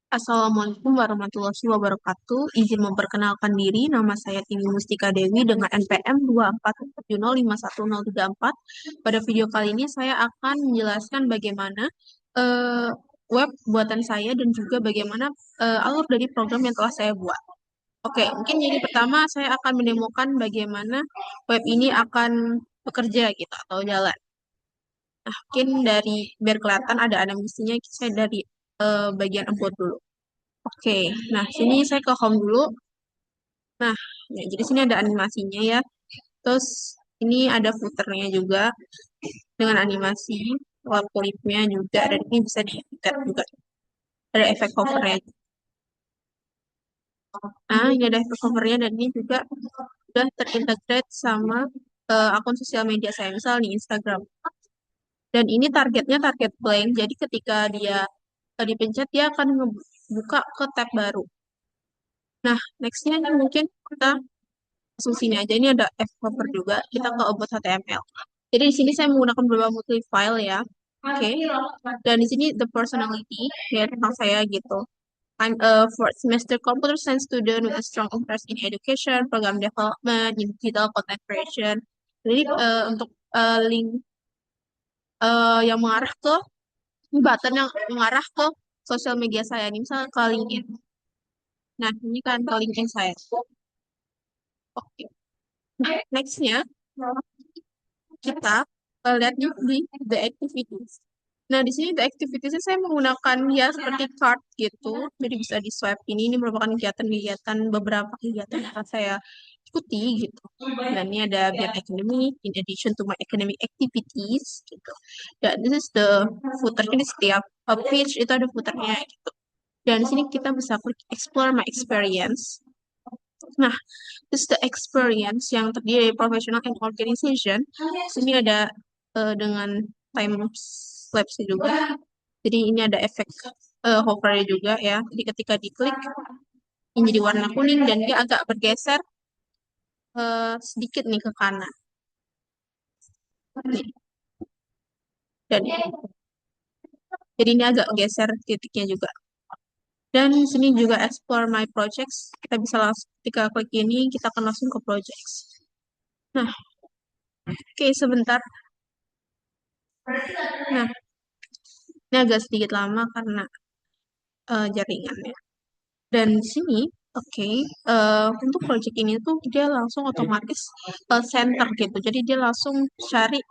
Assalamualaikum warahmatullahi wabarakatuh. Izin memperkenalkan diri, nama saya Timi Mustika Dewi dengan NPM 24705134. Pada video kali ini saya akan menjelaskan bagaimana eh, web buatan saya dan juga bagaimana alur dari program yang telah saya buat. Oke, mungkin jadi pertama saya akan menemukan bagaimana web ini akan bekerja gitu atau jalan. Nah, mungkin dari biar kelihatan ada animasinya, saya dari bagian upload dulu. Oke, nah sini saya ke home dulu. Nah, ya, jadi sini ada animasinya ya. Terus ini ada footernya juga dengan animasi, wall klipnya juga, dan ini bisa di-editor juga. Ada efek hovernya. Nah, ini ada efek hovernya dan ini juga sudah terintegrate sama akun sosial media saya, misal nih Instagram. Dan ini targetnya target blank, jadi ketika dia dipencet, dia akan ngebuka ke tab baru. Nah, nextnya ini mungkin kita langsung sini aja. Ini ada F-cover juga. Kita ke About HTML. Jadi di sini saya menggunakan beberapa multi file ya. Oke. Dan di sini the personality ya tentang saya gitu. I'm a fourth semester computer science student with a strong interest in education, program development, in digital content creation. Jadi untuk link yang mengarah ke button yang mengarah ke sosial media saya, ini misalnya ke LinkedIn. Nah, ini kan ke LinkedIn saya. Oke. Nextnya, kita lihat nih di the activities. Nah, di sini the activities saya menggunakan ya seperti card gitu. Jadi bisa di swipe ini merupakan kegiatan-kegiatan beberapa kegiatan yang saya ikuti gitu. Dan ini ada biar academic in addition to my academic activities gitu. Dan this is the footer. Jadi setiap page itu ada footernya gitu. Dan di sini kita bisa klik explore my experience. Nah, this is the experience yang terdiri dari professional and organization. Sini ada dengan time lapse juga. Jadi ini ada efek hovernya juga ya. Jadi ketika diklik, ini jadi warna kuning dan dia agak bergeser sedikit nih ke kanan. Nih. Dan jadi ini agak geser titiknya juga. Dan di sini juga explore my projects. Kita bisa langsung ketika klik ini, kita akan langsung ke projects. Nah, oke sebentar. Nah, ini agak sedikit lama karena jaringannya. Dan di sini, oke, untuk project ini tuh dia langsung otomatis center gitu. Jadi dia langsung cari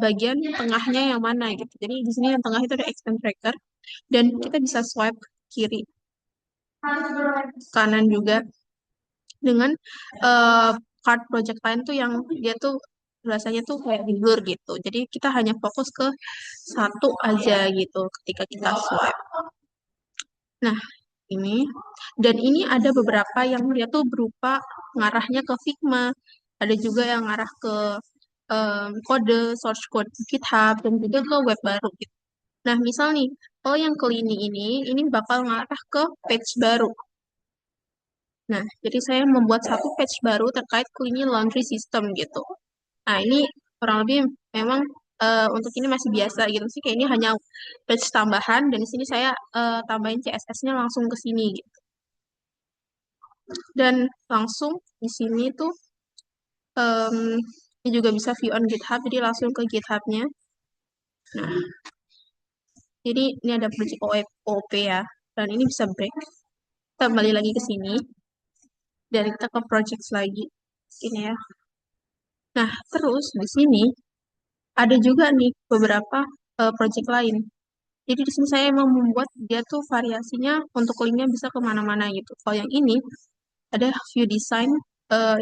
bagian tengahnya yang mana gitu. Jadi di sini yang tengah itu ada extend tracker dan kita bisa swipe kiri, kanan juga dengan uh, card project lain tuh yang dia tuh rasanya tuh kayak di blur gitu. Jadi kita hanya fokus ke satu aja gitu ketika kita swipe. Nah, ini. Dan ini ada beberapa yang dia tuh berupa ngarahnya ke Figma. Ada juga yang ngarah ke kode, source code GitHub, dan juga ke web baru gitu. Nah, misal nih, kalau yang ke ini bakal ngarah ke page baru. Nah, jadi saya membuat satu page baru terkait Cleaning Laundry System gitu. Nah, ini kurang lebih memang untuk ini masih biasa gitu sih. Kayak ini hanya page tambahan dan di sini saya tambahin CSS-nya langsung ke sini gitu. Dan langsung di sini tuh em, ini juga bisa view on GitHub, jadi langsung ke GitHub-nya. Nah, jadi ini ada project OOP ya, dan ini bisa break. Kita kembali lagi ke sini, dan kita ke projects lagi. Ini ya. Nah, terus di sini ada juga nih beberapa project lain. Jadi di sini saya emang membuat dia tuh variasinya untuk linknya bisa kemana-mana gitu. Kalau yang ini ada view design,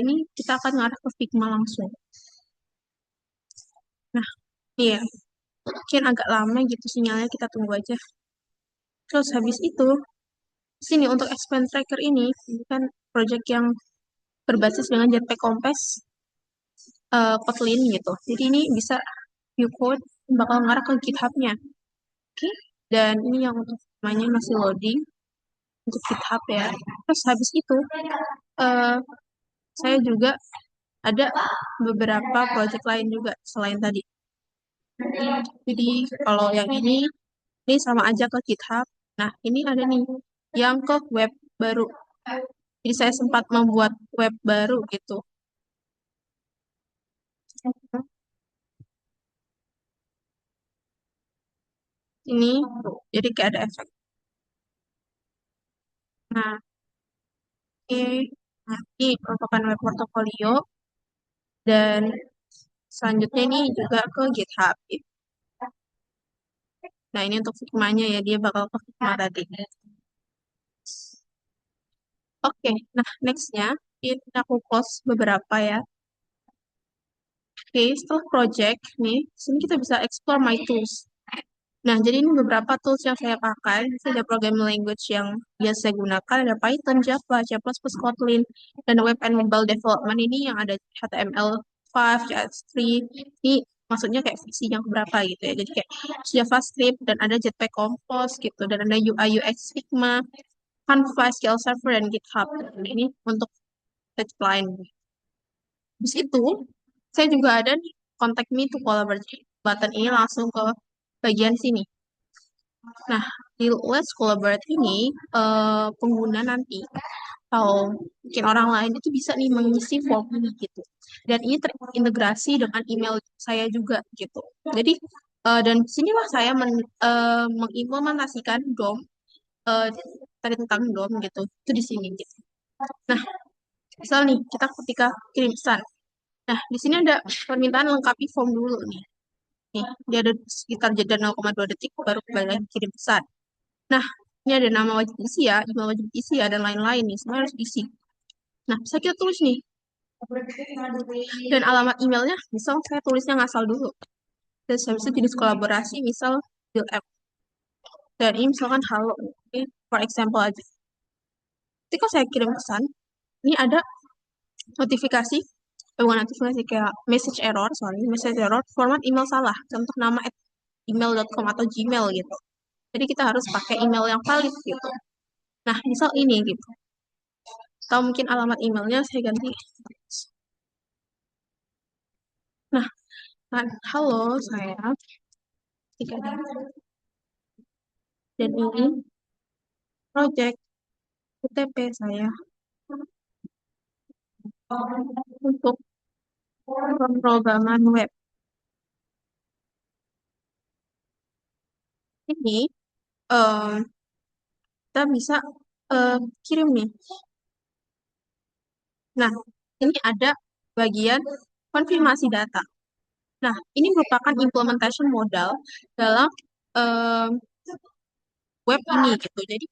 ini kita akan ngarah ke Figma langsung. Nah, iya, mungkin agak lama gitu sinyalnya, kita tunggu aja. Terus habis itu, sini untuk expand tracker ini kan project yang berbasis dengan Jetpack Compass, Kotlin gitu. Jadi ini bisa view code bakal ngarah ke GitHub-nya. Oke, dan ini yang untuk namanya masih loading untuk GitHub ya. Terus habis itu, eh, saya juga ada beberapa project lain juga selain tadi. Jadi kalau yang ini sama aja ke GitHub. Nah, ini ada nih yang ke web baru. Jadi saya sempat membuat web baru gitu. Ini tuh, jadi kayak ada efek. Nah, ini merupakan web portofolio dan selanjutnya ini juga ke GitHub gitu. Nah, ini untuk Figma-nya ya, dia bakal ke Figma tadi. Oke, nah nextnya ini aku post beberapa ya. Oke, setelah project nih, sini kita bisa explore my tools. Nah, jadi ini beberapa tools yang saya pakai. Ini ada programming language yang biasa saya gunakan, ada Python, Java, C++, Kotlin, dan web and mobile development ini yang ada HTML5, JS3. Ini maksudnya kayak versi yang berapa gitu ya. Jadi kayak JavaScript dan ada Jetpack Compose gitu, dan ada UI UX Figma, Canva, SQL Server, dan GitHub. Dan ini untuk tech line. Habis itu, saya juga ada nih contact me to collaborate. Button ini langsung ke bagian sini. Nah, di Let's Collaborate ini, pengguna nanti atau mungkin orang lain itu bisa nih mengisi form ini gitu. Dan ini terintegrasi dengan email saya juga gitu. Jadi, dan sinilah saya mengimplementasikan DOM, eh, tadi tentang DOM gitu. Itu di sini gitu. Nah, misal nih, kita ketika kirim pesan. Nah, di sini ada permintaan lengkapi form dulu nih. Nih, dia ada sekitar jeda 0,2 detik baru kembali lagi kirim pesan. Nah, ini ada nama wajib isi ya, email wajib isi ya, dan lain-lain nih. Semua harus diisi. Nah, bisa kita tulis nih. Dan alamat emailnya, misal saya tulisnya ngasal dulu. Terus habis itu jenis kolaborasi, misal build app. Dan ini misalkan halo. Oke, for example aja. Ketika saya kirim pesan, ini ada notifikasi, bukan notifikasi, kayak message error, sorry, message error, format email salah. Contoh nama at email.com atau Gmail gitu. Jadi kita harus pakai email yang valid gitu. Nah, misal ini gitu. Atau mungkin alamat emailnya saya ganti. Nah, kan, halo saya Tika dan ini project UTP saya untuk pemrograman web. Ini eh, kita bisa kirim nih. Nah, ini ada bagian konfirmasi data. Nah, ini merupakan implementation modal dalam eh, web ini gitu. Jadi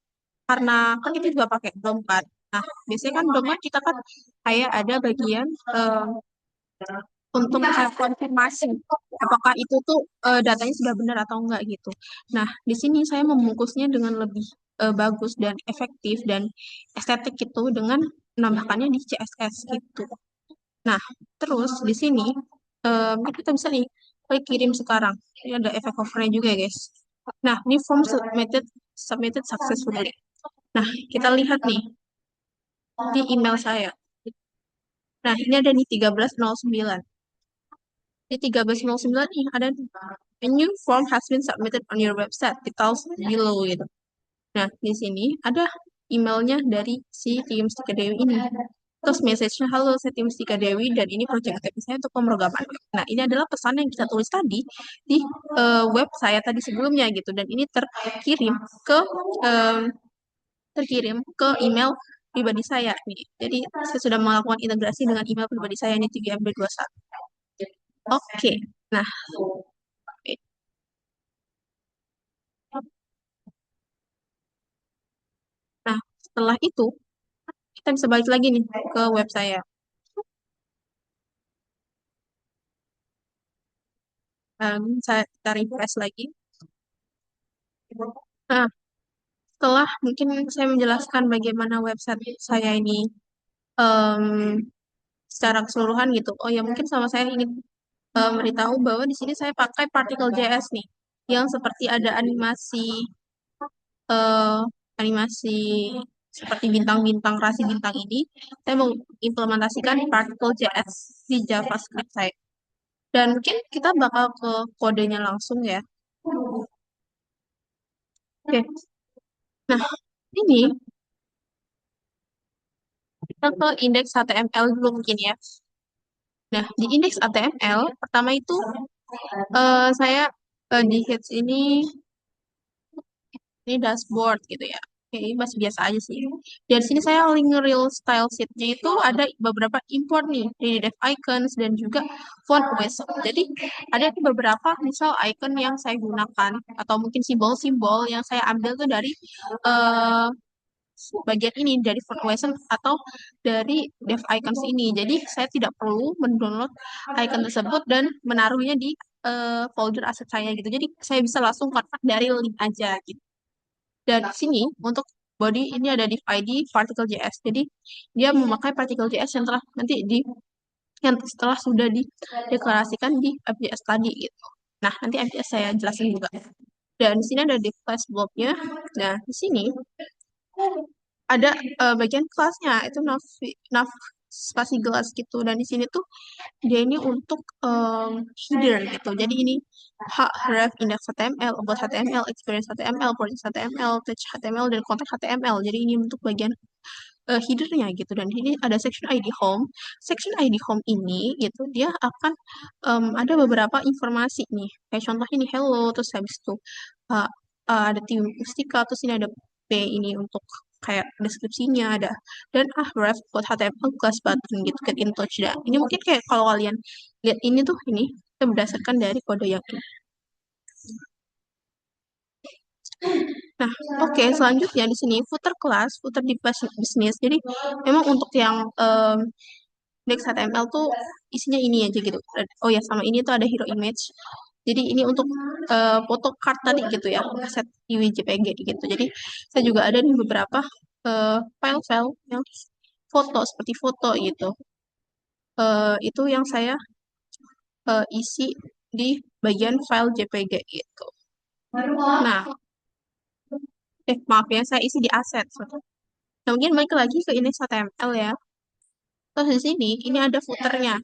karena kan kita juga pakai DOM kan. Nah, biasanya kan DOM kan kita kan kayak ada bagian untuk kayak konfirmasi apakah itu tuh datanya sudah benar atau enggak gitu. Nah, di sini saya membungkusnya dengan lebih bagus dan efektif dan estetik gitu dengan menambahkannya di CSS gitu. Nah, terus di sini kita bisa nih klik kirim sekarang. Ini ada efek hovernya juga ya, guys. Nah, ini form submitted successfully. Nah, kita lihat nih di email saya. Nah, ini ada di 1309. Di 1309 nih ada nih, a new form has been submitted on your website. Details below gitu. Nah, di sini ada emailnya dari si Tim Mustika Dewi ini. Terus message-nya, halo saya Tim Mustika Dewi dan ini project tapi saya untuk pemrograman web. Nah, ini adalah pesan yang kita tulis tadi di web saya tadi sebelumnya gitu. Dan ini ke em, terkirim ke email pribadi saya nih. Jadi saya sudah melakukan integrasi dengan email pribadi saya ini 3MB21. Oke. Nah, nah, setelah itu kita bisa balik lagi nih ke web saya. Saya kita refresh lagi. Nah, setelah mungkin saya menjelaskan bagaimana website saya ini em, secara keseluruhan gitu. Oh ya, mungkin sama saya ingin memberitahu bahwa di sini saya pakai Particle JS nih, yang seperti ada eh, animasi seperti bintang-bintang, rasi bintang ini. Saya mengimplementasikan Particle JS di JavaScript saya. Dan mungkin kita bakal ke kodenya langsung ya. Oke. Nah, Ini kita ke indeks HTML dulu mungkin ya. Nah, di indeks HTML pertama itu saya di hits ini dashboard gitu ya. Oke, ini masih biasa aja sih. Dari sini saya link real style sheet-nya itu ada beberapa import nih, dari dev icons dan juga font wizard. Jadi ada beberapa misal icon yang saya gunakan atau mungkin simbol-simbol yang saya ambil tuh dari eh, bagian ini dari font wizard atau dari dev icons ini. Jadi saya tidak perlu mendownload icon tersebut dan menaruhnya di folder aset saya gitu. Jadi saya bisa langsung convert dari link aja gitu. Dan di sini untuk body ini ada div ID Particle.js. Jadi dia memakai Particle.js yang telah nanti yang setelah sudah dideklarasikan di FJS tadi gitu. Nah, nanti FJS saya jelasin juga. Dan di sini ada div class block-nya. Nah, di sini ada bagian kelasnya itu nav spasi gelas gitu. Dan di sini tuh dia ini untuk header gitu. Jadi ini ref index HTML, about HTML, experience HTML, project HTML, touch HTML, dan contact HTML. Jadi ini untuk bagian headernya gitu. Dan ini ada section ID home. Section ID home ini gitu dia akan ada beberapa informasi nih. Kayak contoh ini hello, terus habis itu uh, ada tim Mustika, terus ini ada P ini untuk kayak deskripsinya ada dan ref buat HTML class button gitu get in touch dah. Ini mungkin kayak kalau kalian lihat ini tuh ini kita berdasarkan dari kode yang ini. Nah, oke, selanjutnya di sini footer class, footer di business. Jadi memang untuk yang Next HTML tuh isinya ini aja gitu. Oh ya, sama ini tuh ada hero image. Jadi ini untuk foto card tadi gitu ya, aset IWJPG gitu. Jadi saya juga ada nih beberapa file-file yang foto seperti foto gitu. Itu yang saya isi di bagian file JPG gitu. Nah, maaf ya, saya isi di aset. Nah, mungkin balik lagi ke index HTML ya. Terus di sini ini ada footernya.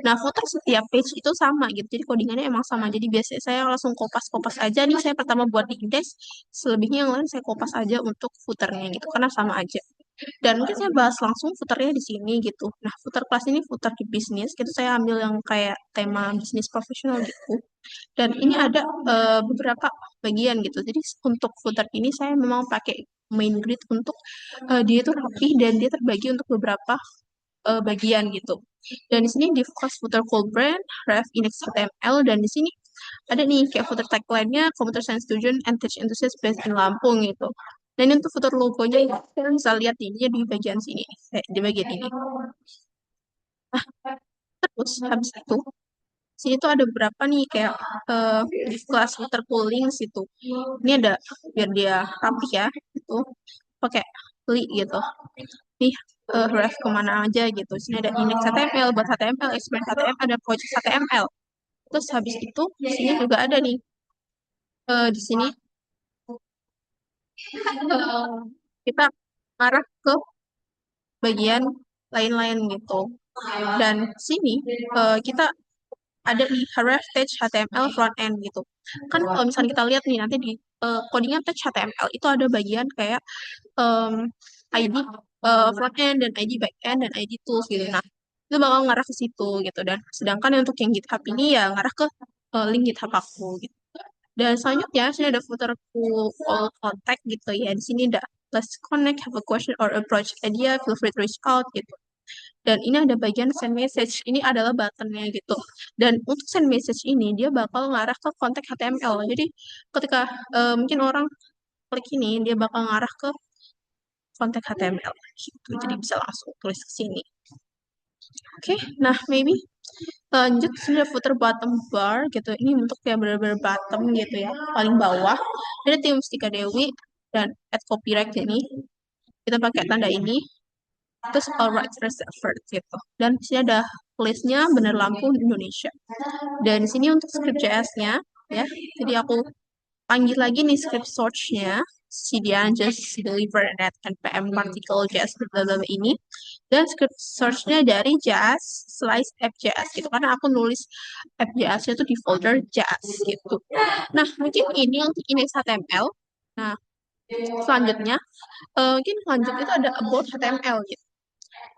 Nah, footer setiap page itu sama gitu. Jadi codingannya emang sama. Jadi biasanya saya langsung kopas-kopas aja nih. Saya pertama buat di index, selebihnya yang lain saya kopas aja untuk footernya gitu. Karena sama aja. Dan mungkin saya bahas langsung footernya di sini gitu. Nah, footer kelas ini footer di bisnis. Gitu saya ambil yang kayak tema bisnis profesional gitu. Dan ini ada beberapa bagian gitu. Jadi untuk footer ini saya memang pakai main grid untuk dia itu rapi dan dia terbagi untuk beberapa bagian gitu. Dan di sini di class footer full brand, ref index HTML dan di sini ada nih kayak footer tagline-nya computer science student and tech enthusiast based in Lampung gitu. Dan ini untuk footer logonya kalian bisa lihat ini di bagian sini, di bagian ini. Nah, terus habis itu sini tuh ada beberapa nih kayak di kelas footer pooling situ. Ini ada biar dia rapi ya, itu pakai li gitu. Nih ref kemana aja gitu. Sini ada index HTML buat HTML, experience HTML, ada project HTML. Terus habis itu di sini juga ada nih di sini eh, kita arah ke bagian lain-lain gitu. Dan sini kita ada di href tag HTML front end gitu. Kan kalau misalnya kita lihat nih nanti di codingan tag HTML itu ada bagian kayak um, ID front end dan ID back end dan ID tools gitu. Nah, itu bakal ngarah ke situ gitu. Dan sedangkan untuk yang GitHub ini ya ngarah ke link GitHub aku gitu. Dan selanjutnya sini ada footer all contact gitu ya. Di sini ada let's connect, have a question or a project idea, feel free to reach out gitu. Dan ini ada bagian send message. Ini adalah buttonnya gitu. Dan untuk send message ini dia bakal ngarah ke kontak HTML. Jadi ketika mungkin orang klik ini dia bakal ngarah ke kontak HTML gitu. Jadi bisa langsung tulis ke sini. Oke, nah maybe lanjut sini ada footer bottom bar gitu. Ini untuk yang benar-benar bottom gitu ya, paling bawah. Ada tim Mustika Dewi dan add copyright ini. Kita pakai tanda ini. Terus all rights reserved gitu. Dan di sini ada listnya Benar Lampung Indonesia. Dan di sini untuk script JS-nya ya. Jadi aku panggil lagi nih script source-nya CDN just deliver net npm particle JS bla bla bla ini dan script source-nya dari JS slice app.js gitu karena aku nulis app.js-nya tuh di folder JS gitu. Nah, mungkin ini untuk index HTML. Nah, Selanjutnya, mungkin lanjut itu ada about HTML gitu.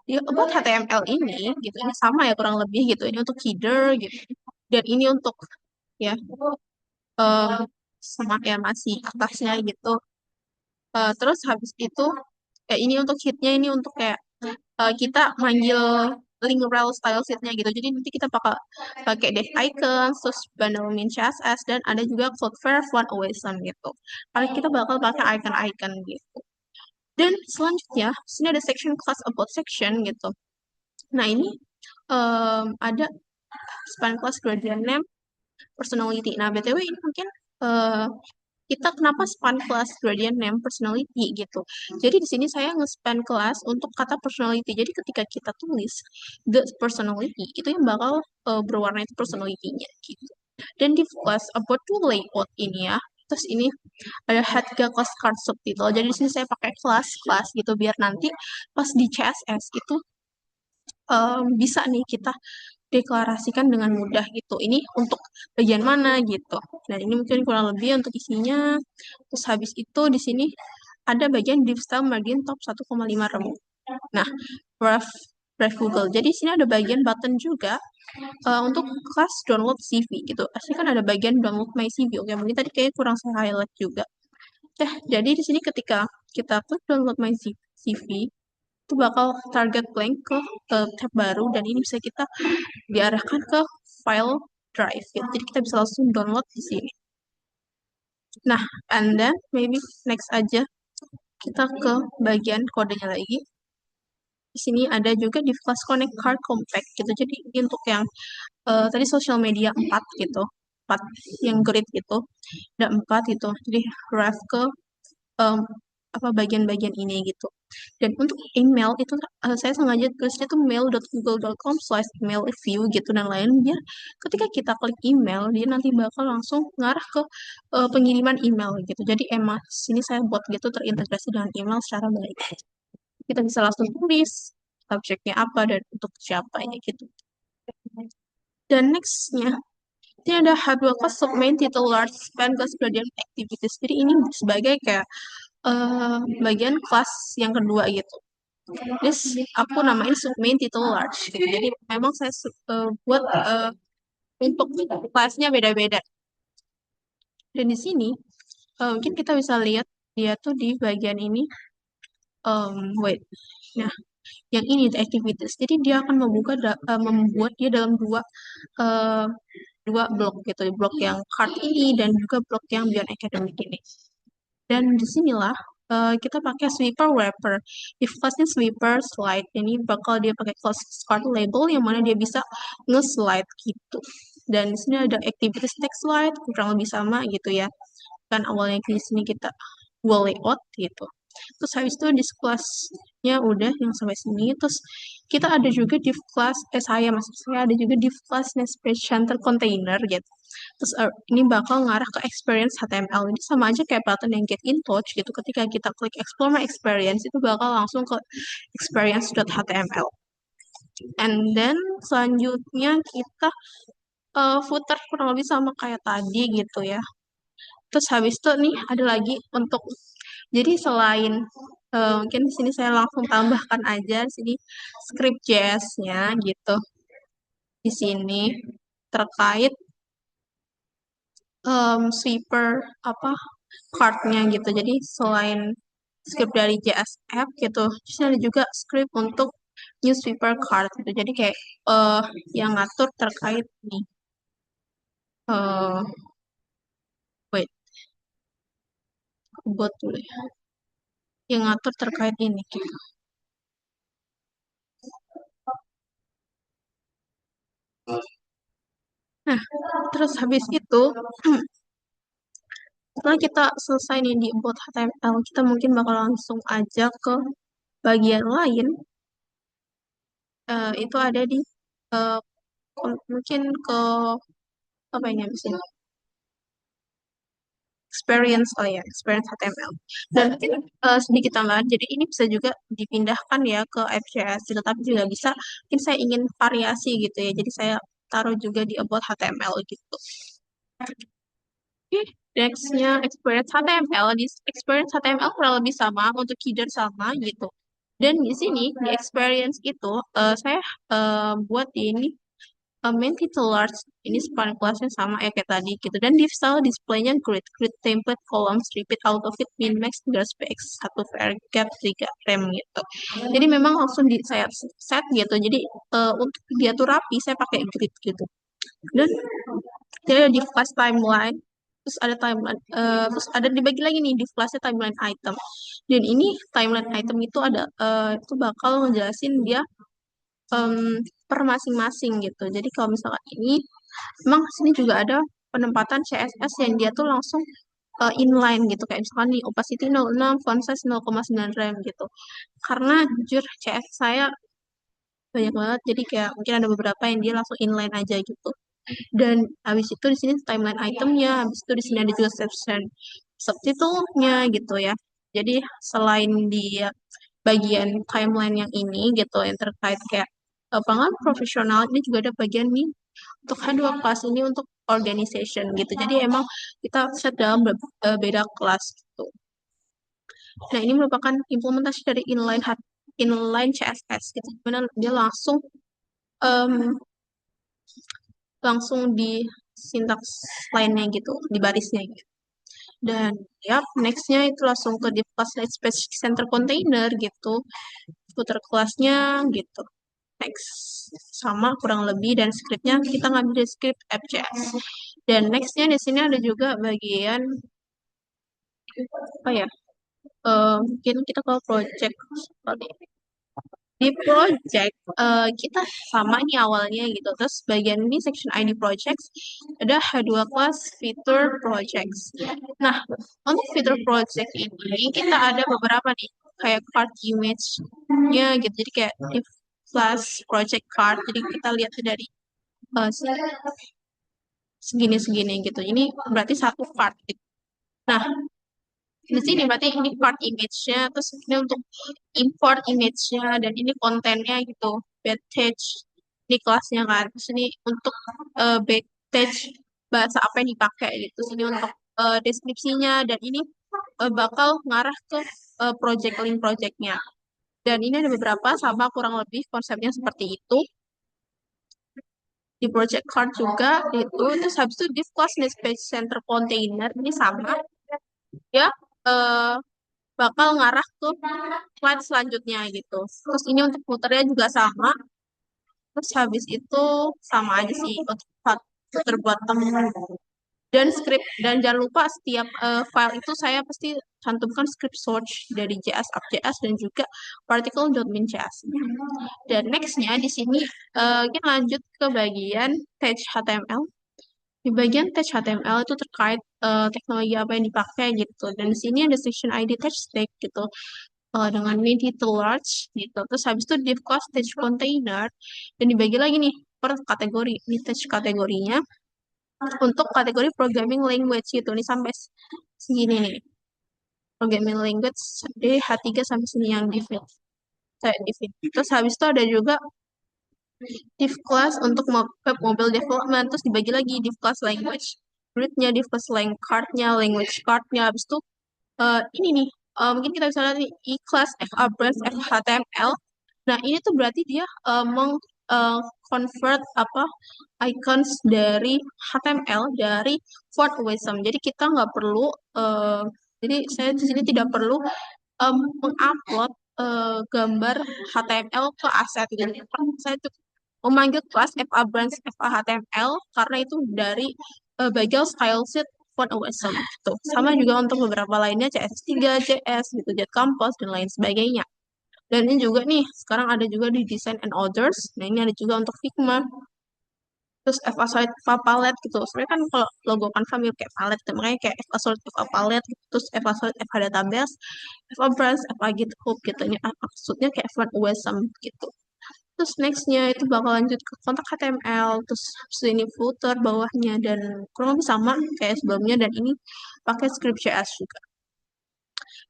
Di about HTML ini gitu, ini sama ya kurang lebih gitu. Ini untuk header gitu. Dan ini untuk ya eh, sama ya masih atasnya gitu. Terus habis itu kayak ini untuk sheetnya ini untuk kayak kita manggil link rel style sheetnya gitu. Jadi nanti kita pakai div icon, terus bundle min CSS dan ada juga Cloudflare Font Awesome gitu. Paling kita bakal pakai icon-icon gitu. Dan selanjutnya sini ada section class about section gitu. Nah ini ada span class gradient name personality. Nah btw ini mungkin eh, kita kenapa span class gradient name personality gitu. Jadi di sini saya nge-span class untuk kata personality. Jadi ketika kita tulis the personality, itu yang bakal berwarna itu personality-nya gitu. Dan di class about to layout ini ya. Terus ini ada Headga class card subtitle. Jadi di sini saya pakai class gitu biar nanti pas di CSS itu bisa nih kita deklarasikan dengan mudah gitu. Ini untuk bagian mana gitu. Dan ini mungkin kurang lebih untuk isinya. Terus habis itu di sini ada bagian div style margin top 1,5 rem. Nah, ref ref Google. Jadi di sini ada bagian button juga untuk kelas download CV gitu. Pasti kan ada bagian download my CV. Oke, mungkin tadi kayak kurang saya highlight juga. Jadi di sini ketika kita klik download my CV, itu bakal target blank ke tab baru dan ini bisa kita diarahkan ke file drive gitu. Jadi kita bisa langsung download di sini. Nah, and then maybe next aja kita ke bagian kodenya lagi. Di sini ada juga di Flash Connect Card Compact gitu. Jadi ini untuk yang tadi social media 4 gitu. 4 yang grid gitu. Ada 4 gitu. Jadi ref ke em, apa bagian-bagian ini gitu. Dan untuk email itu saya sengaja tulisnya tuh mail.google.com/email view gitu dan lain biar ketika kita klik email dia nanti bakal langsung ngarah ke pengiriman email gitu. Jadi emang sini saya buat gitu terintegrasi dengan email secara baik. Kita bisa langsung tulis subjeknya apa dan untuk siapa ya gitu. Dan nextnya ini ada H2 class submain title large span class gradient activities. Jadi ini sebagai kayak bagian kelas yang kedua gitu. Terus aku namain submain title large gitu. Jadi memang saya buat untuk kelasnya beda-beda. Dan di sini mungkin kita bisa lihat dia tuh di bagian ini. Wait. Nah, yang ini the activities. Jadi dia akan membuat dia dalam uh, dua blok gitu, blok yang card ini dan juga blok yang beyond academic ini. Dan disinilah kita pakai sweeper wrapper. If classnya sweeper slide, ini bakal dia pakai class card label yang mana dia bisa nge-slide gitu. Dan di sini ada activities text slide, kurang lebih sama gitu ya. Kan awalnya di sini kita dua layout gitu. Terus habis itu div class-nya udah yang sampai sini. Terus kita ada juga div class, maksud saya ada juga div class Netspace Center Container gitu. Terus ini bakal ngarah ke experience HTML. Ini sama aja kayak button yang get in touch gitu. Ketika kita klik explore my experience itu bakal langsung ke experience.html. And then selanjutnya kita footer kurang lebih sama kayak tadi gitu ya. Terus habis itu nih ada lagi untuk jadi selain mungkin di sini saya langsung tambahkan aja di sini script JS-nya gitu. Di sini terkait sweeper apa card-nya gitu. Jadi selain script dari JS app gitu, terus ada juga script untuk new sweeper card gitu. Jadi kayak eh yang ngatur terkait nih. eh Wait, buat dulu ya. Yang ngatur terkait ini gitu. Nah, terus habis itu setelah kita selesai nih di about HTML, kita mungkin bakal langsung aja ke bagian lain. Itu ada di eh, mungkin ke apa ini habis ini? Experience, oh ya, experience HTML. Dan mungkin sedikit tambahan, jadi ini bisa juga dipindahkan ya ke FCS, tetapi juga bisa, mungkin saya ingin variasi gitu ya, jadi saya taruh juga di about HTML gitu. Oke, Nextnya experience HTML. Di experience HTML kurang lebih sama, untuk keyboard sama gitu. Dan di sini di experience itu saya buat ini main title large, ini span kelasnya sama ya kayak tadi gitu. Dan di style displaynya grid template columns repeat auto fit min max tinggal px 1 var gap 3 rem gitu. Jadi memang langsung di saya set gitu. Jadi untuk dia tuh rapi saya pakai grid gitu. Dan dia di flash timeline, terus ada timeline, terus ada dibagi lagi nih di flashnya timeline item. Dan ini timeline item itu ada itu bakal ngejelasin dia em, per masing-masing gitu. Jadi kalau misalkan ini, memang sini juga ada penempatan CSS yang dia tuh langsung inline gitu. Kayak misalkan nih opacity 06, font size 0,9 rem gitu. Karena jujur CSS saya banyak banget, jadi kayak mungkin ada beberapa yang dia langsung inline aja gitu. Dan habis itu di sini timeline itemnya, habis itu di sini ada juga section subtitle-nya gitu ya. Jadi selain di bagian timeline yang ini gitu yang terkait kayak pengen profesional, ini juga ada bagian nih untuk H2 kelas ini untuk organization gitu. Jadi emang kita set dalam beda kelas gitu. Nah, ini merupakan implementasi dari inline CSS gitu. Dimana dia em, langsung di sintaks lainnya gitu, di barisnya gitu. Dan ya, nextnya itu langsung ke div class light space center container gitu, footer kelasnya gitu. Next sama kurang lebih, dan scriptnya kita ngambil dari script FJS. Dan nextnya di sini ada juga bagian apa ya? Mungkin kita ke project kali. Di project kita sama nih awalnya gitu. Terus bagian ini section ID projects ada H2 class feature projects. Nah, untuk feature project ini kita ada beberapa nih kayak card image-nya gitu. Jadi kayak di class project card. Jadi kita lihat dari segini-segini gitu. Ini berarti satu card gitu. Nah, di sini berarti ini part image-nya, terus ini untuk import image-nya, dan ini kontennya gitu, backpage, ini kelasnya kan, terus ini untuk backpage bahasa apa yang dipakai gitu, terus ini untuk deskripsinya, dan ini bakal ngarah ke project link projectnya. Dan ini ada beberapa sama kurang lebih konsepnya seperti itu. Di project card juga itu, terus habis itu div class space center container ini sama ya, eh, bakal ngarah ke slide selanjutnya gitu. Terus ini untuk footernya juga sama. Terus habis itu sama aja sih untuk footer bottom dan script. Dan jangan lupa setiap file itu saya pasti cantumkan script source dari JS app.js dan juga particle.min.js. Dan nextnya di sini kita lanjut ke bagian tag HTML. Di bagian tag HTML itu terkait teknologi apa yang dipakai gitu. Dan di sini ada section ID tag tag gitu dengan midi to large gitu. Terus habis itu div class tag container dan dibagi lagi nih per kategori. Ini tag kategorinya untuk kategori programming language gitu. Ini sampai segini nih. Programming language dari H3 sampai sini yang div. Saya div. Terus habis itu ada juga div class untuk web mobile development, terus dibagi lagi div class language grid-nya, div class card-nya, language card-nya. Habis itu ini nih mungkin kita bisa lihat nih e-class FA branch FHTML. Nah, ini tuh berarti dia convert apa icons dari HTML dari Fort Wisdom. Jadi kita nggak perlu jadi saya di sini tidak perlu mengupload gambar HTML ke aset gitu. Saya cukup memanggil kelas FA branch FA HTML karena itu dari bagian style sheet font OSM gitu. Sama juga untuk beberapa lainnya CS3, JS gitu, Jet Compose dan lain sebagainya. Dan ini juga nih, sekarang ada juga di Design and Others. Nah, ini ada juga untuk Figma. Terus FA Solid, FA Palette gitu. Sebenarnya kan kalau logo Canva mirip kayak palette, gitu. Makanya kayak FA Solid, FA Palette gitu. Terus FA Solid, FA Database, FA Branch, FA GitHub gitu. Ini maksudnya kayak font OSM gitu. Terus nextnya itu bakal lanjut ke kontak HTML, terus ini footer bawahnya, dan kurang lebih sama kayak sebelumnya, dan ini pakai script JS juga.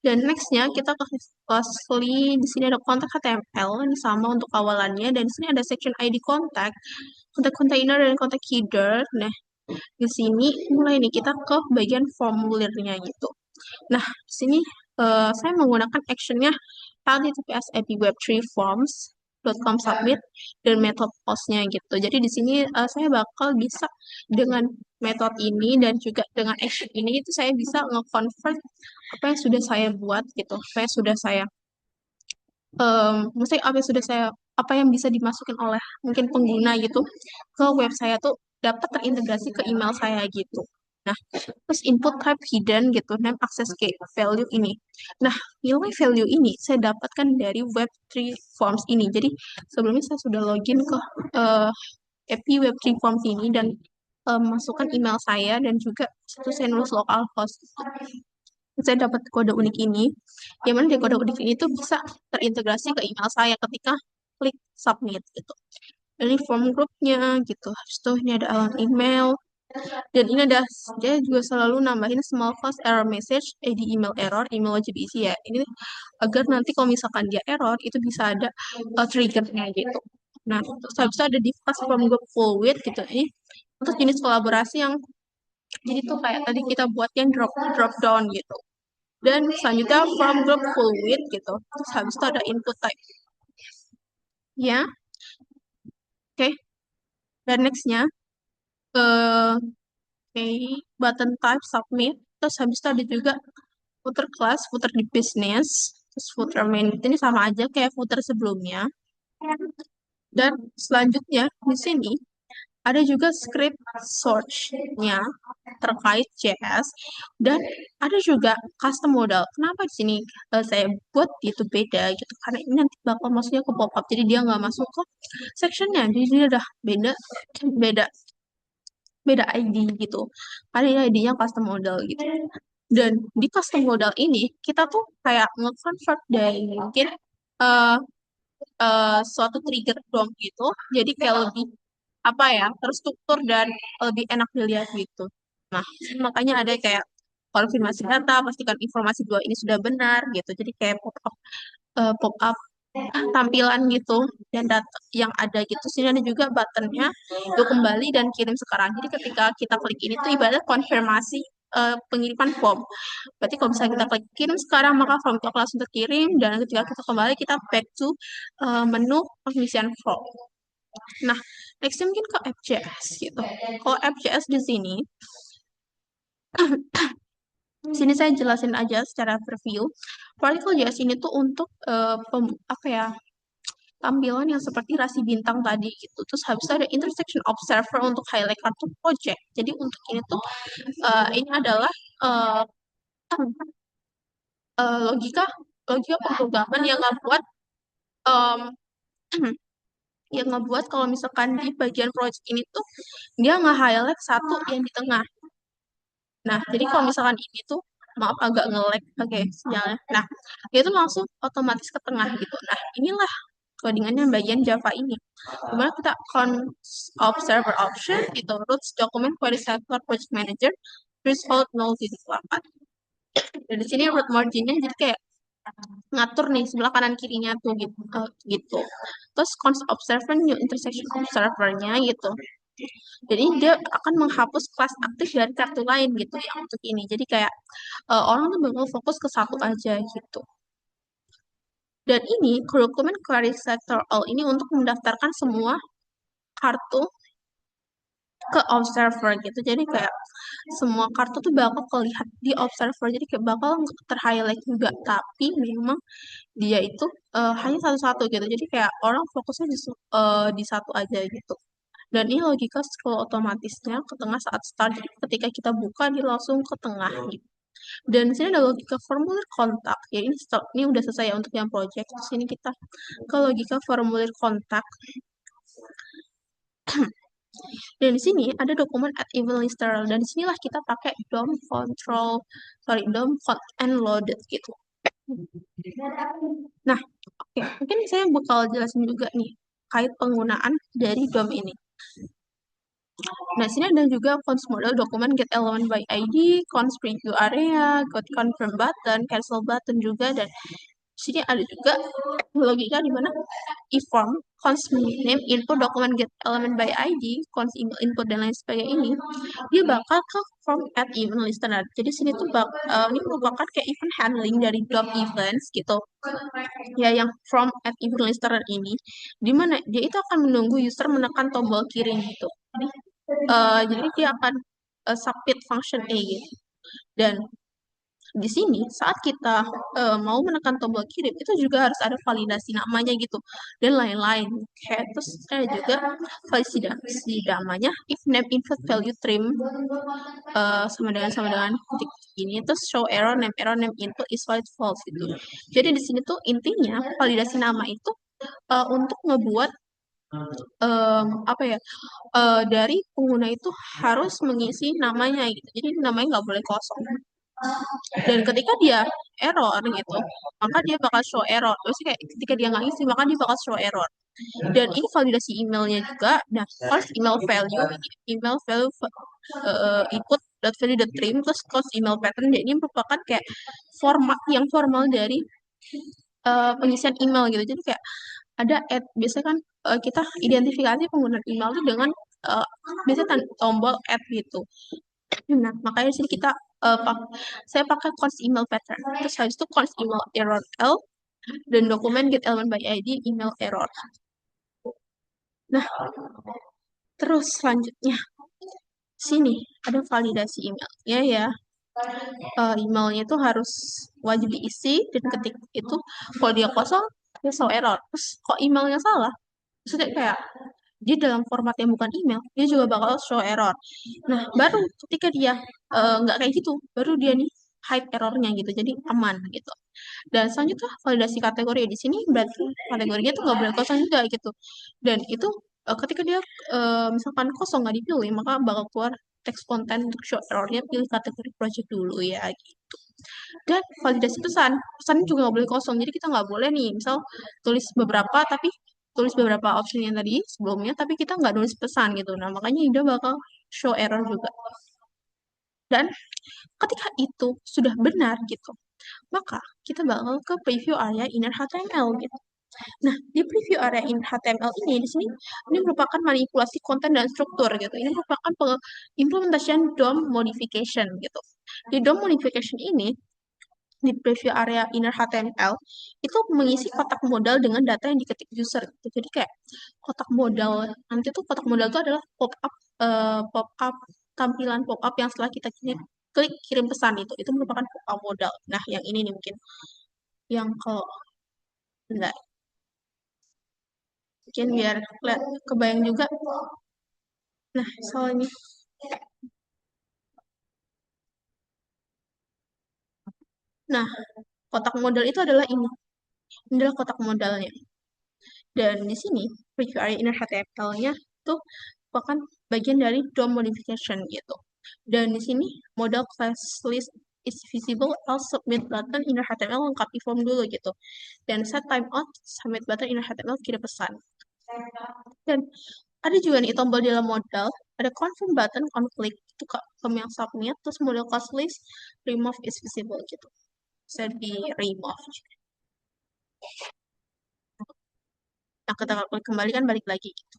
Dan nextnya kita ke Fastly, di sini ada kontak HTML, ini sama untuk awalannya, dan di sini ada section ID kontak container dan kontak header. Nah, Di sini mulai nih kita ke bagian formulirnya gitu. Nah, di sini saya menggunakan actionnya https web3forms.com submit dan method postnya gitu. Jadi di sini saya bakal bisa dengan metode ini dan juga dengan action ini itu saya bisa nge-convert apa yang sudah saya buat gitu, apa yang sudah saya maksudnya apa yang bisa dimasukin oleh mungkin pengguna gitu ke web saya tuh dapat terintegrasi ke email saya gitu. Nah, terus input type hidden gitu, name access key value ini. Nah, nilai value ini saya dapatkan dari Web3 Forms ini. Jadi, sebelumnya saya sudah login ke uh, API Web3 Forms ini dan masukkan email saya dan juga situs saya nulis localhost. Saya dapat kode unik ini, yang mana di kode unik ini tuh bisa terintegrasi ke email saya ketika klik submit gitu. Ini form grupnya gitu. Habis itu ini ada alamat email, dan ini ada dia juga selalu nambahin small fast error message di email error, email wajib isi ya. Ini agar nanti kalau misalkan dia error itu bisa ada triggernya gitu. Nah, terus habis itu ada di fast from group full width gitu. Ini untuk jenis kolaborasi yang jadi tuh kayak tadi kita buat yang drop down gitu. Dan selanjutnya from group full width gitu. Terus habis itu ada input type. Ya, oke. Dan nextnya eh button type submit. Terus habis itu ada juga footer class, footer di business, terus footer main ini sama aja kayak footer sebelumnya. Dan selanjutnya di sini ada juga script search-nya terkait JS dan ada juga custom modal. Kenapa di sini saya buat itu beda gitu? Karena ini nanti bakal masuknya ke pop-up, jadi dia nggak masuk ke sectionnya. Jadi dia udah beda beda beda ID gitu. Karena ini ID-nya custom modal gitu. Dan di custom modal ini kita tuh kayak nge-convert dari mungkin eh suatu trigger prompt gitu. Jadi kayak lebih apa ya terstruktur dan lebih enak dilihat gitu. Nah, makanya ada kayak konfirmasi data, pastikan informasi dua ini sudah benar gitu. Jadi kayak pop up tampilan gitu dan data yang ada gitu. Sini ada juga buttonnya untuk kembali dan kirim sekarang. Jadi ketika kita klik ini tuh ibarat konfirmasi pengiriman form. Berarti kalau bisa kita klik kirim sekarang maka form itu akan langsung terkirim dan ketika kita kembali kita back to menu pengisian form. Nah, nextnya mungkin ke FJS gitu. Kalau FJS di sini, sini saya jelasin aja secara preview. Particle JS ini tuh untuk apa ya tampilan yang seperti rasi bintang tadi gitu. Terus habis itu ada intersection observer untuk highlight kartu project. Jadi untuk ini tuh ini adalah uh, logika logika pemrograman yang ngebuat um, yang ngebuat kalau misalkan di bagian project ini tuh dia nge-highlight satu yang di tengah. Nah, jadi kalau misalkan ini tuh, maaf agak nge-lag, oke, sinyalnya. Nah, dia tuh langsung otomatis ke tengah gitu. Nah, inilah codingannya bagian Java ini. Dimana kita observer option, itu roots document query cycler project manager, threshold 0,8. Dan di sini root marginnya jadi kayak ngatur nih sebelah kanan kirinya tuh gitu. Gitu. Terus const observer new intersection observernya gitu. Jadi dia akan menghapus kelas aktif dari kartu lain gitu ya untuk ini. Jadi kayak orang tuh bakal fokus ke satu aja gitu. Dan ini curriculum query sector all ini untuk mendaftarkan semua kartu ke observer gitu. Jadi kayak semua kartu tuh bakal kelihat di observer. Jadi kayak bakal terhighlight juga. Tapi memang dia itu hanya satu-satu gitu. Jadi kayak orang fokusnya di satu aja gitu. Dan ini logika scroll otomatisnya ke tengah saat start. Jadi ketika kita buka, dia langsung ke tengah gitu. Dan di sini ada logika formulir kontak. Ya ini ini udah selesai ya untuk yang project. Di sini kita ke logika formulir kontak. Dan di sini ada dokumen at event lister. Dan disinilah kita pakai DOM and loaded gitu. Nah, oke. Mungkin saya bakal jelasin juga nih kait penggunaan dari DOM ini. Nah, sini ada juga cons model dokumen get element by ID, cons preview area, get confirm button, cancel button juga, dan Sini ada juga logika di mana e-form, cons name, input, document get element by ID, cons email input dan lain sebagainya ini, dia bakal ke form at event listener. Jadi sini tuh ini merupakan kayak event handling dari job events gitu. Ya, yang from at event listener ini, di mana dia itu akan menunggu user menekan tombol kirim gitu. Jadi dia akan submit function A gitu. Dan di sini saat kita mau menekan tombol kirim itu juga harus ada validasi namanya gitu dan lain-lain. Kayak terus ada juga validasi namanya if name input value trim sama dengan titik ini terus show error name input is valid false gitu. Jadi di sini tuh intinya validasi nama itu untuk ngebuat apa ya, dari pengguna itu harus mengisi namanya gitu. Jadi namanya nggak boleh kosong. Dan ketika dia error gitu, maka dia bakal show error. Terus kayak ketika dia nggak ngisi, maka dia bakal show error. Dan ini validasi emailnya juga. Nah, first email value input dot value dot trim plus cost email pattern. Jadi ini merupakan kayak format yang formal dari pengisian email gitu. Jadi kayak ada add, biasanya kan kita identifikasi penggunaan email itu dengan biasanya tombol add gitu. Nah, makanya di sini saya pakai const email pattern. Terus habis itu const email error L dan dokumen get element by ID email error. Nah, terus selanjutnya sini ada validasi emailnya ya. Emailnya itu harus wajib diisi dan ketik itu kalau dia kosong dia show error. Terus kok emailnya salah? Maksudnya kayak dia dalam format yang bukan email, dia juga bakal show error. Nah, baru ketika dia nggak kayak gitu, baru dia nih hide errornya gitu, jadi aman gitu. Dan selanjutnya validasi kategori di sini berarti kategorinya tuh nggak boleh kosong juga gitu. Dan itu ketika dia misalkan kosong nggak dipilih, maka bakal keluar teks konten untuk show errornya pilih kategori project dulu ya gitu. Dan validasi pesan juga nggak boleh kosong. Jadi kita nggak boleh nih, misal tulis beberapa tapi tulis beberapa option yang tadi sebelumnya, tapi kita nggak nulis pesan gitu. Nah, makanya dia bakal show error juga. Dan ketika itu sudah benar gitu, maka kita bakal ke preview area inner HTML gitu. Nah, di preview area inner HTML ini, di sini, ini merupakan manipulasi konten dan struktur gitu. Ini merupakan implementasian DOM modification gitu. Di DOM modification ini, di preview area inner HTML itu mengisi kotak modal dengan data yang diketik user gitu. Jadi kayak kotak modal nanti tuh kotak modal itu adalah pop up tampilan pop up yang setelah kita klik kirim pesan itu merupakan pop up modal. Nah, yang ini nih mungkin yang kalau enggak mungkin biar kebayang juga. Nah, soalnya nah, kotak modal itu adalah ini. Ini adalah kotak modalnya. Dan di sini, preview area inner HTML-nya itu merupakan bagian dari DOM modification gitu. Dan di sini, modal class list is visible, else submit button inner HTML lengkapi form dulu gitu. Dan set timeout, submit button inner HTML kirim pesan. Dan ada juga nih tombol dalam modal, ada confirm button on click, itu yang submit, terus modal class list, remove is visible gitu. Bisa di remove. Nah, kita klik kembali kan balik lagi gitu.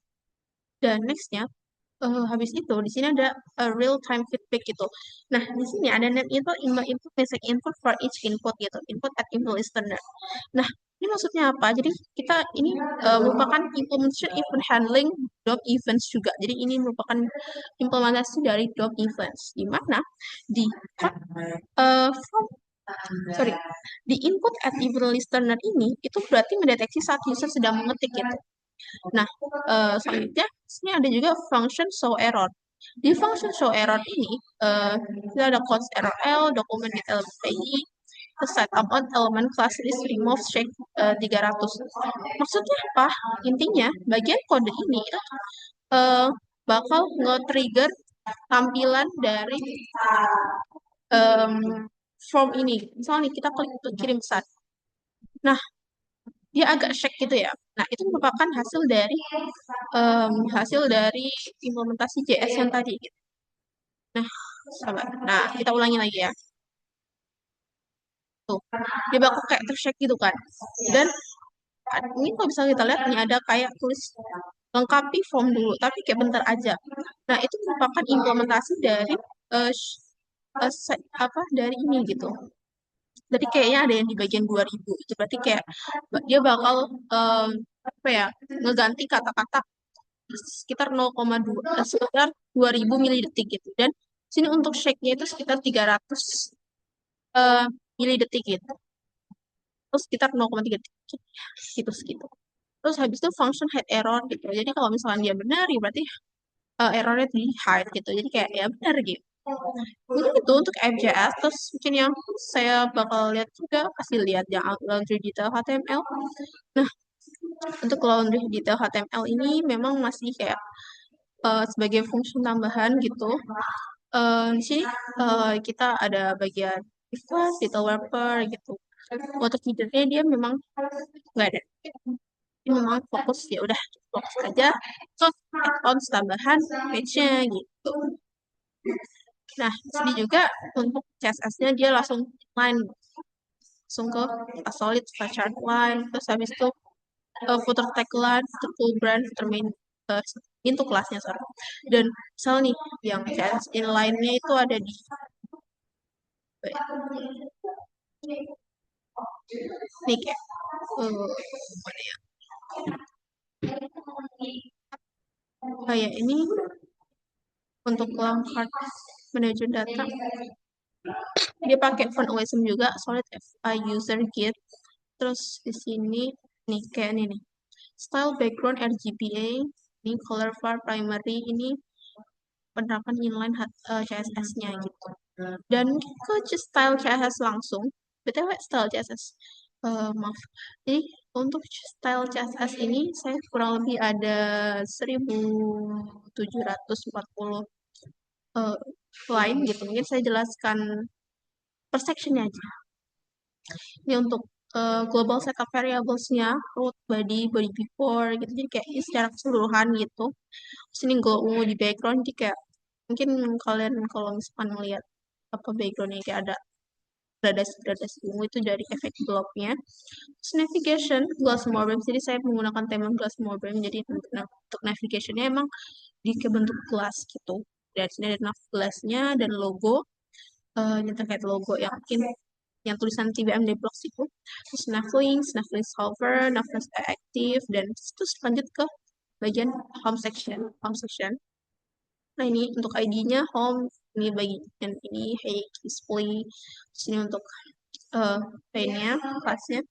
Dan nextnya, habis itu di sini ada real time feedback gitu. Nah, di sini ada name input, email input, message input for each input gitu. Input at email listener. Nah, ini maksudnya apa? Jadi kita ini merupakan implementation event handling job events juga. Jadi ini merupakan implementasi dari job events di mana di from sorry di input at event listener ini itu berarti mendeteksi saat user sedang mengetik gitu. Nah, selanjutnya sini ada juga function show error. Di function show error ini, kita ada const error L, dokumen get element PI, terus set up on element class list remove check 300. Maksudnya apa? Intinya, bagian kode ini itu bakal nge-trigger tampilan dari um, form ini. Misalnya nih, kita klik untuk kirim pesan. Nah, dia agak shake gitu ya. Nah, itu merupakan hasil dari implementasi JS yang tadi gitu. Nah, sabar. Nah, kita ulangi lagi ya. tuh dia bakal kayak tershake gitu kan. Dan ini kalau bisa kita lihat nih ada kayak tulis lengkapi form dulu tapi kayak bentar aja. Nah itu merupakan implementasi dari apa dari ini gitu. Jadi kayaknya ada yang di bagian 2000 itu berarti kayak dia bakal apa ya ngeganti kata-kata sekitar 0,2 sekitar 2000 milidetik gitu. Dan sini untuk shake-nya itu sekitar 300 eh, milidetik gitu. Terus sekitar 0,3 detik gitu segitu. Terus habis itu function hide error gitu. Jadi kalau misalnya dia benar ya berarti errornya di hide gitu. Jadi kayak ya benar gitu. Mungkin itu untuk FJS. Terus mungkin yang saya bakal lihat juga kasih lihat yang laundry detail HTML. Nah, untuk laundry detail HTML ini memang masih kayak sebagai fungsi tambahan gitu. Di sini kita ada bagian if class, detail wrapper gitu. Untuk feedernya dia memang nggak ada. Ini memang fokus ya udah fokus aja ke accounts tambahan page-nya gitu. Nah, di sini juga untuk CSS-nya dia langsung line langsung ke solid chart line terus habis itu footer tagline, footer full brand, footer main itu kelasnya sorry. Dan misal nih yang CSS inline-nya itu ada di nih kayak mana ya? Kayak ini untuk langkah manajer data dia pakai font OSM juga solid FI user git terus di sini nih kayak ini nih style background RGBA ini color bar primary ini penerapan inline CSS-nya gitu dan ke style CSS langsung btw style CSS maaf jadi untuk style CSS ini saya kurang lebih ada 1740 uh, line gitu mungkin saya jelaskan per sectionnya aja. Ini untuk global setup variablesnya, root, body before gitu. Jadi kayak ini secara keseluruhan gitu. Terus ini gue ungu di background, jadi kayak mungkin kalian kalau misalkan melihat apa backgroundnya kayak ada gradasi-gradasi ungu itu dari efek globnya. Terus navigation, glass morbid. Jadi saya menggunakan tema glass morbid. Jadi untuk navigationnya emang di bentuk glass gitu. Dan sini ada nav glassnya dan logo. Ini terkait logo yang mungkin yang tulisan TBMD Blocks itu terus Snap Solver, Navlinks Active dan terus lanjut ke bagian home section. Nah ini untuk ID-nya home, ini bagian ini hey display, terus ini untuk lainnya kelasnya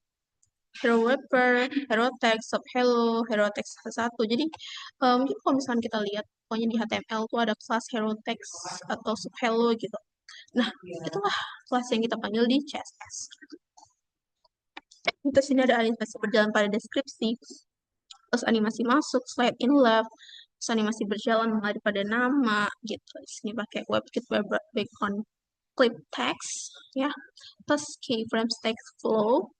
hero wrapper, hero text, sub hello, hero text satu. Jadi mungkin kalau misalnya kita lihat pokoknya di HTML tuh ada kelas hero text atau sub hello gitu. Nah, itulah kelas yang kita panggil di CSS. Terus ini ada animasi berjalan pada deskripsi, terus animasi masuk, slide in left, terus animasi berjalan mengalir pada nama, gitu. Di sini pakai WebKit background clip text, ya. Terus keyframes text flow.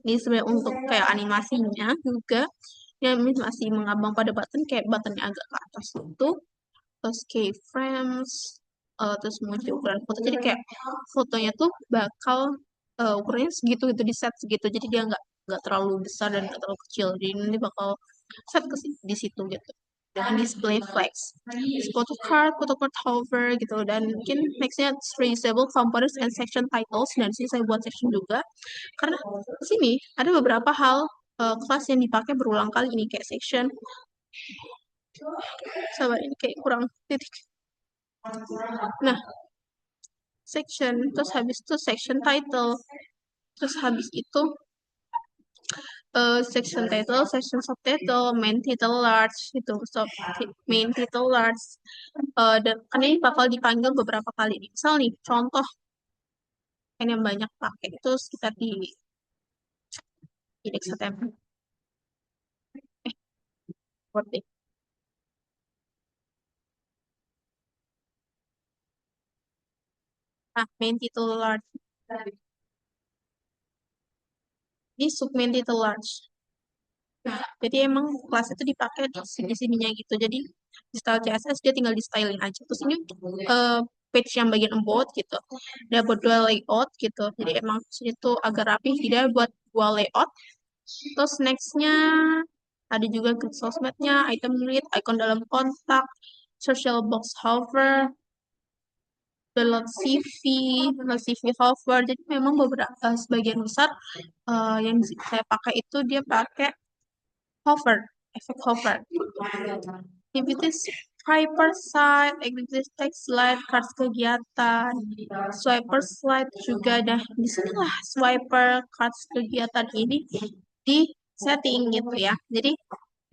Ini sebenarnya untuk kayak animasinya juga, yang masih mengambang pada button, kayak buttonnya agak ke atas itu. Terus keyframes, terus muncul ukuran foto. Jadi kayak fotonya tuh bakal ukurannya segitu gitu di set segitu. Jadi dia nggak terlalu besar dan nggak terlalu kecil. Jadi ini bakal set di situ gitu. Dengan display flex, photocard hover gitu. Dan mungkin nextnya reusable components and section titles. Dan di sini saya buat section juga. Karena di sini ada beberapa hal kelas yang dipakai berulang kali ini kayak section. Sabar ini kayak kurang titik. Nah, section, terus habis itu section title, terus habis itu section title, section subtitle, main title large, itu main title large, dan kan ini bakal dipanggil beberapa kali nih. Misal nih, contoh yang banyak pakai itu sekitar di index HTML. Seperti nah, main title large. Ini submain title large. Nah, jadi emang kelas itu dipakai di sini-sininya gitu. Jadi di style CSS dia tinggal di styling aja. Terus ini page yang bagian about gitu. Dia buat dua layout gitu. Jadi emang sini tuh agak rapi. Dia buat dua layout. Terus nextnya ada juga grid sosmednya, item read, icon dalam kontak, social box hover, download CV, download CV hover. Jadi memang beberapa sebagian besar yang saya pakai itu dia pakai hover, efek hover. Activities swiper site, activities text slide, cards kegiatan, swiper slide juga. Dah disinilah swiper cards kegiatan ini di setting gitu ya. Jadi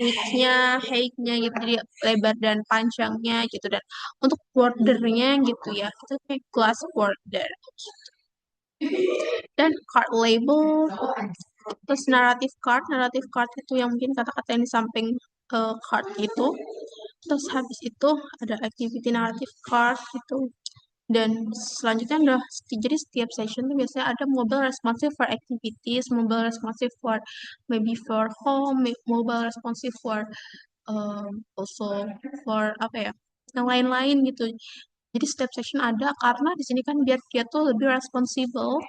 width-nya, height-nya gitu, jadi lebar dan panjangnya gitu. Dan untuk bordernya gitu ya, itu kayak glass border. Dan card label, terus naratif card itu yang mungkin kata-kata yang di samping card itu. Terus habis itu ada activity naratif card gitu. Dan selanjutnya udah jadi setiap session tuh biasanya ada mobile responsive for activities, mobile responsive for maybe for home, mobile responsive for also for apa ya, yang lain-lain gitu. Jadi setiap session ada karena di sini kan biar dia tuh lebih responsible,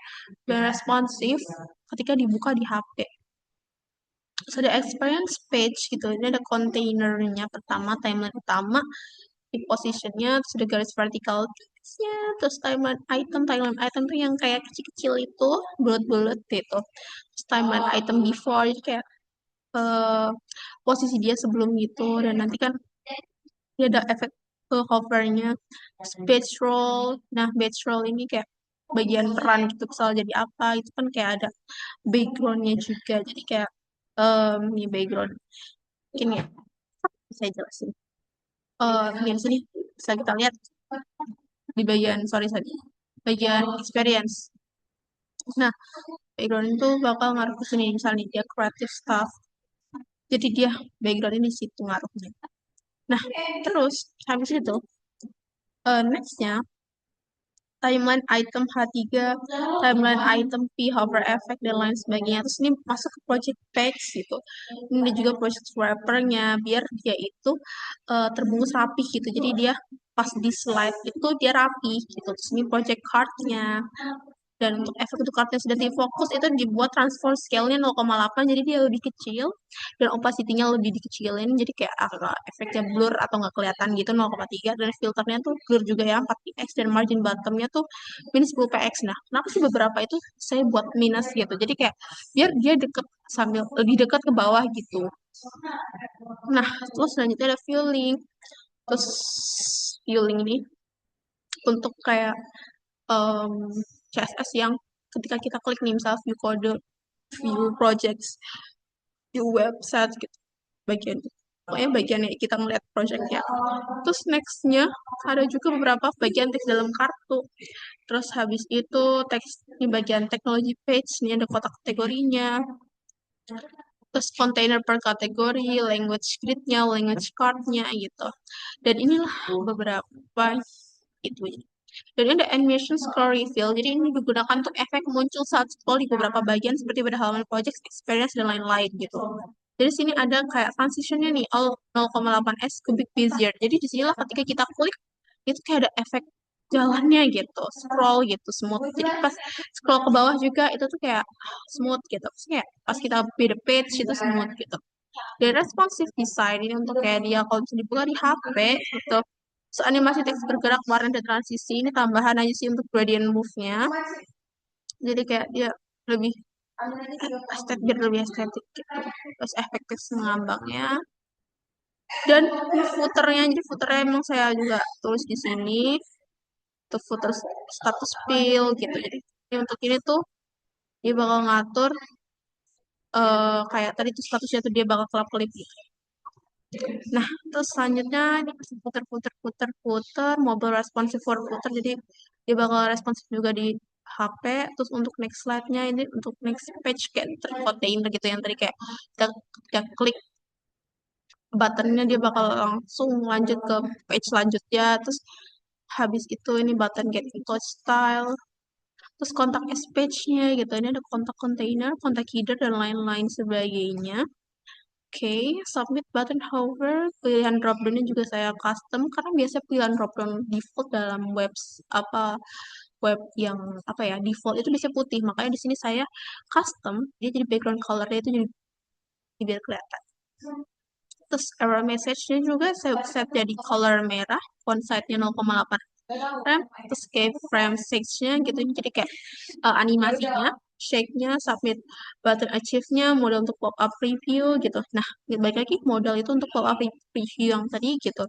lebih responsif ketika dibuka di HP. So, ada experience page gitu. Ini ada kontainernya pertama, timeline utama, di positionnya, terus ada garis vertikal teksnya, terus timeline item tuh yang kayak kecil-kecil itu, bulat-bulat gitu. Terus timeline item before, jadi kayak eh, posisi dia sebelum gitu, dan nanti kan dia ada efek ke hovernya. Terus page roll, nah page roll ini kayak bagian peran gitu, misal jadi apa, itu kan kayak ada backgroundnya juga, jadi kayak ini background. Mungkin ya, saya jelasin. Di sini bisa kita lihat di bagian, sorry, bagian experience. Nah, background itu bakal ngaruh ke sini, misalnya dia creative stuff. Jadi dia background ini situ ngaruhnya. Nah, terus habis itu, nextnya timeline item H3, timeline item P, hover effect, dan lain sebagainya. Terus ini masuk ke project page gitu. Ini juga project wrapper-nya, biar dia itu terbungkus rapi gitu. Jadi dia pas di slide itu dia rapi gitu. Terus ini project card-nya. Dan untuk efek untuk kartu yang sudah difokus itu dibuat transfer scale-nya 0,8, jadi dia lebih kecil dan opacity-nya lebih dikecilin, jadi kayak efeknya blur atau nggak kelihatan gitu 0,3. Dan filternya tuh blur juga ya 4px, dan margin bottom-nya tuh minus 10px. Nah, kenapa sih beberapa itu saya buat minus gitu, jadi kayak biar dia deket, sambil lebih dekat ke bawah gitu. Nah, terus selanjutnya ada viewing. Terus viewing ini untuk kayak CSS yang ketika kita klik nih, misal view kode, view projects, view website gitu, bagian pokoknya bagian yang kita melihat projectnya. Terus nextnya ada juga beberapa bagian teks dalam kartu. Terus habis itu teks di bagian technology page, ini ada kotak kategorinya. Terus container per kategori, language grid-nya, language card-nya gitu. Dan inilah beberapa itu. Dan ini ada animation scroll reveal. Jadi ini digunakan untuk efek muncul saat scroll di beberapa bagian seperti pada halaman project, experience, dan lain-lain gitu. Jadi sini ada kayak transitionnya nih, all 0,8s cubic bezier. Jadi di sinilah ketika kita klik, itu kayak ada efek jalannya gitu, scroll gitu, smooth. Jadi pas scroll ke bawah juga itu tuh kayak smooth gitu. Terus kayak pas kita be the page itu smooth gitu. Dan responsive design ini untuk kayak dia kalau bisa dibuka di HP gitu. So, animasi teks bergerak, warna dan transisi ini tambahan aja sih untuk gradient move-nya. Jadi kayak dia lebih biar lebih estetik gitu. Terus efek teks mengambangnya. Dan footernya, jadi footernya emang saya juga tulis di sini. Untuk footer status field gitu. Jadi untuk ini tuh dia bakal ngatur kayak tadi tuh statusnya tuh dia bakal kelap-kelip gitu. Nah, terus selanjutnya ini masih puter, mobile responsive for puter, jadi dia bakal responsif juga di HP. Terus untuk next slide-nya ini untuk next page kayak container gitu, yang tadi kayak kita klik buttonnya dia bakal langsung lanjut ke page selanjutnya. Terus habis itu ini button get in touch style, terus kontak as page-nya gitu. Ini ada kontak container, kontak header, dan lain-lain sebagainya. Oke, submit button hover, pilihan drop down-nya juga saya custom karena biasa pilihan drop down default dalam web yang apa ya, default itu bisa putih. Makanya di sini saya custom, dia jadi background color-nya itu jadi biar kelihatan. Terus error message-nya juga saya set jadi color merah, font size-nya 0,8 rem, terus kayak frame size-nya gitu, jadi kayak animasinya, shake-nya, submit button achieve-nya, modal untuk pop-up preview gitu. Nah, baik lagi modal itu untuk pop-up preview yang tadi gitu.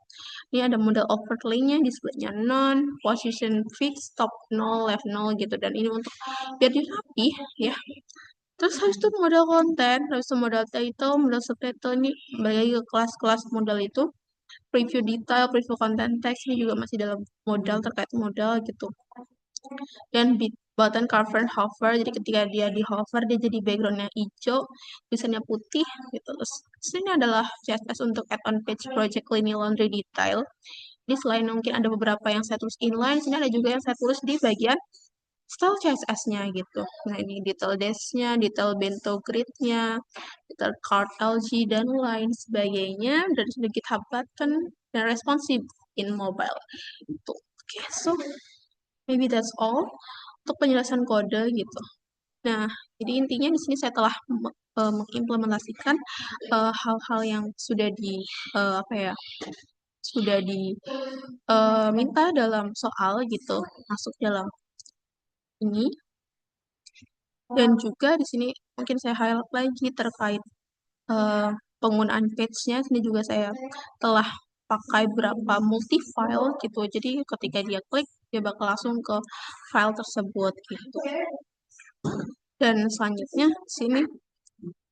Ini ada modal overlay-nya, display-nya none, position fix, top 0, left 0 gitu. Dan ini untuk biar dia rapi ya. Terus habis itu modal konten, habis itu modal title, modal subtitle ini balik lagi ke kelas-kelas modal itu. Preview detail, preview konten teks ini juga masih dalam modal terkait modal gitu. Dan button cover and hover, jadi ketika dia di hover dia jadi backgroundnya hijau, tulisannya putih gitu. Terus ini adalah CSS untuk add-on page project Cleaning Laundry Detail. Jadi selain mungkin ada beberapa yang saya tulis inline, sini ada juga yang saya tulis di bagian style CSS-nya gitu. Nah ini detail dash-nya, detail bento grid-nya, detail card LG, dan lain sebagainya. Dan sudah GitHub button, dan responsive in mobile. Itu. Oke, so maybe that's all untuk penjelasan kode gitu. Nah, jadi intinya di sini saya telah mengimplementasikan hal-hal yang sudah apa ya, sudah diminta dalam soal gitu, masuk dalam ini. Dan juga di sini mungkin saya highlight lagi terkait eh, penggunaan page-nya. Sini juga saya telah pakai beberapa multi file gitu. Jadi ketika dia klik, dia bakal langsung ke file tersebut gitu. Dan selanjutnya sini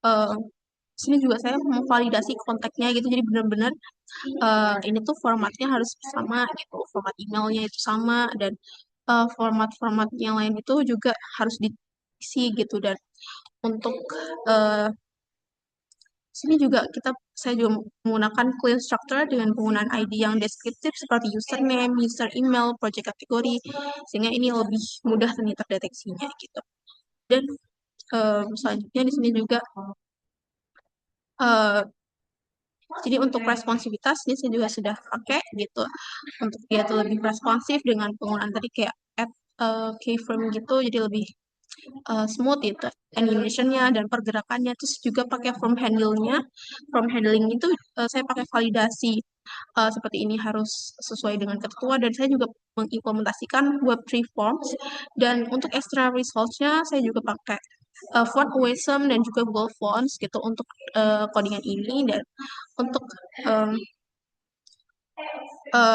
eh, sini juga saya memvalidasi kontaknya gitu. Jadi benar-benar ini tuh formatnya harus sama gitu. Format emailnya itu sama dan format-format yang lain itu juga harus diisi gitu. Dan untuk eh, sini juga saya juga menggunakan clean structure dengan penggunaan ID yang deskriptif seperti username, user email, project kategori, sehingga ini lebih mudah nih terdeteksinya gitu. Dan selanjutnya di sini juga eh, jadi untuk responsivitas ini saya juga sudah pakai gitu untuk dia tuh lebih responsif dengan penggunaan tadi kayak add keyframe gitu, jadi lebih smooth itu animationnya dan pergerakannya. Terus juga pakai form handling itu saya pakai validasi seperti ini harus sesuai dengan ketentuan, dan saya juga mengimplementasikan Web3 forms. Dan untuk extra results-nya saya juga pakai font Wisdom dan juga Google Fonts gitu untuk codingan ini. Dan untuk um,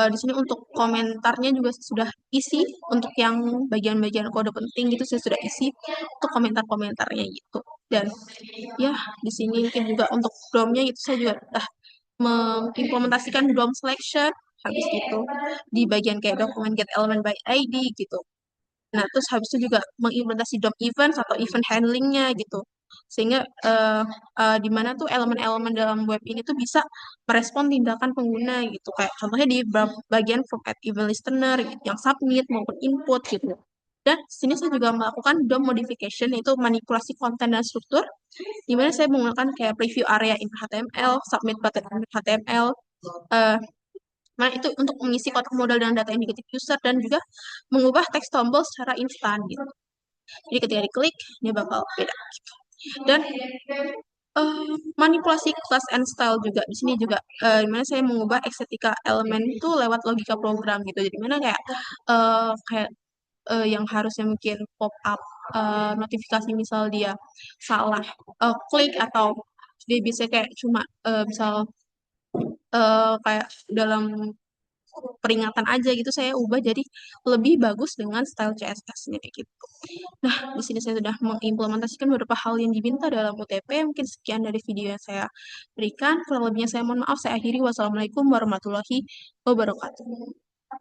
di sini untuk komentarnya juga sudah isi untuk yang bagian-bagian kode penting gitu, saya sudah isi untuk komentar-komentarnya gitu. Dan ya di sini mungkin juga untuk DOM-nya itu saya juga sudah mengimplementasikan DOM selection habis itu di bagian kayak dokumen get element by ID gitu. Nah, terus habis itu juga mengimplementasi DOM events atau event handlingnya gitu. Sehingga di mana tuh elemen-elemen dalam web ini tuh bisa merespon tindakan pengguna gitu. Kayak contohnya di bagian from at event listener gitu, yang submit maupun input gitu. Dan sini saya juga melakukan DOM modification, yaitu manipulasi konten dan struktur, di mana saya menggunakan kayak preview area in HTML, submit button in HTML, nah, itu untuk mengisi kotak modal dengan data indikatif user dan juga mengubah teks tombol secara instan gitu. Jadi ketika diklik, dia bakal beda. Dan manipulasi class and style juga di sini juga dimana saya mengubah estetika elemen itu lewat logika program gitu. Jadi mana kayak kayak yang harusnya mungkin pop up notifikasi misal dia salah klik, atau dia bisa kayak cuma misal kayak dalam peringatan aja gitu, saya ubah jadi lebih bagus dengan style CSS-nya kayak gitu. Nah, di sini saya sudah mengimplementasikan beberapa hal yang diminta dalam UTP. Mungkin sekian dari video yang saya berikan. Kurang lebihnya saya mohon maaf. Saya akhiri. Wassalamualaikum warahmatullahi wabarakatuh.